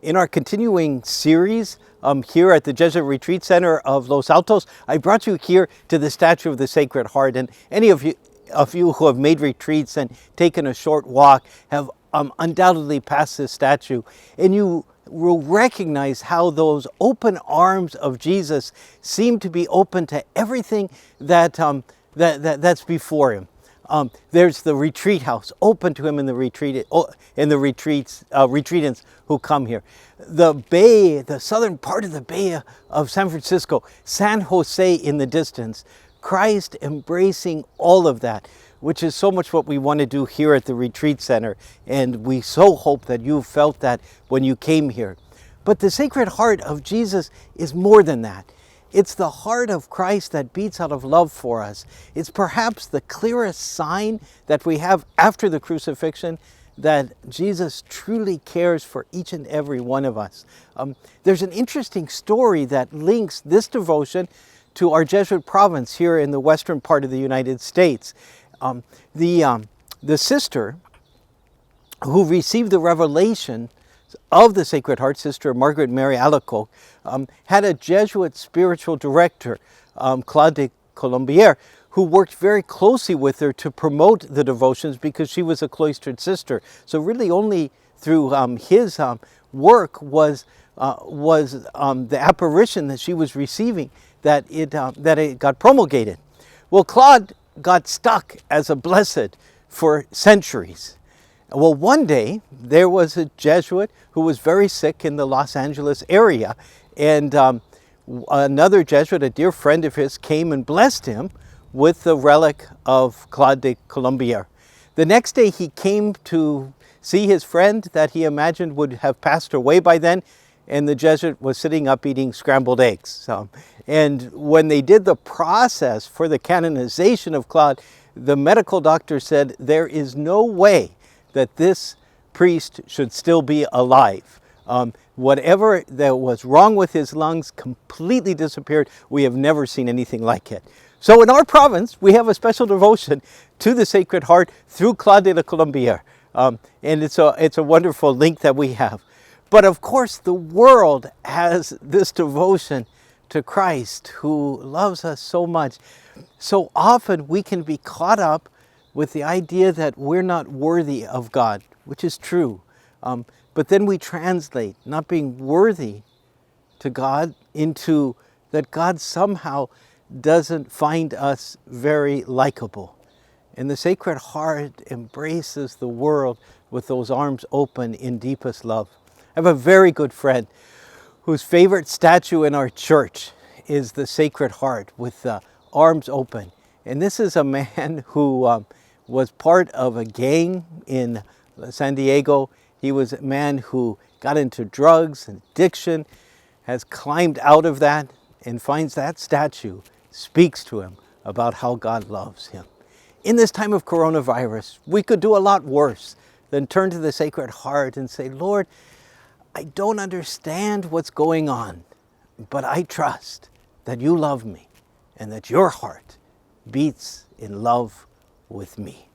In our continuing series here at the Jesuit Retreat Center of Los Altos, I brought you here to the statue of the Sacred Heart. And any of you who have made retreats and taken a short walk have undoubtedly passed this statue. And you will recognize how those open arms of Jesus seem to be open to everything that's before him. There's the retreat house open to him in the retreatants who come here. The bay, the southern part of the Bay of San Francisco, San Jose in the distance, Christ embracing all of that, which is so much what we want to do here at the Retreat Center. And we so hope that you felt that when you came here. But the Sacred Heart of Jesus is more than that. It's the heart of Christ that beats out of love for us. It's perhaps the clearest sign that we have after the crucifixion that Jesus truly cares for each and every one of us. There's an interesting story that links this devotion to our Jesuit province here in the western part of the United States. The sister who received the revelation of the Sacred Heart, Sister Margaret Mary Alacoque, had a Jesuit spiritual director, Claude de Colombier, who worked very closely with her to promote the devotions because she was a cloistered sister. So really only through his work was the apparition that she was receiving that it got promulgated. Well, Claude got stuck as a blessed for centuries. Well, one day there was a Jesuit who was very sick in the Los Angeles area, and another Jesuit, a dear friend of his, came and blessed him with the relic of Claude de Colombier. The next day he came to see his friend that he imagined would have passed away by then, and the Jesuit was sitting up eating scrambled eggs. And when they did the process for the canonization of Claude, the medical doctor said there is no way that this priest should still be alive. Whatever that was wrong with his lungs completely disappeared. We have never seen anything like it. So in our province, we have a special devotion to the Sacred Heart through Claude de Colombier. And it's a wonderful link that we have. But of course, the world has this devotion to Christ who loves us so much. So often we can be caught up with the idea that we're not worthy of God, which is true. But then we translate not being worthy to God into that God somehow doesn't find us very likable. And the Sacred Heart embraces the world with those arms open in deepest love. I have a very good friend whose favorite statue in our church is the Sacred Heart with the arms open. And this is a man who was part of a gang in San Diego. He was a man who got into drugs and addiction, has climbed out of that, and finds that statue speaks to him about how God loves him. In this time of coronavirus, we could do a lot worse than turn to the Sacred Heart and say, Lord, I don't understand what's going on, but I trust that you love me and that your heart beats in love with me.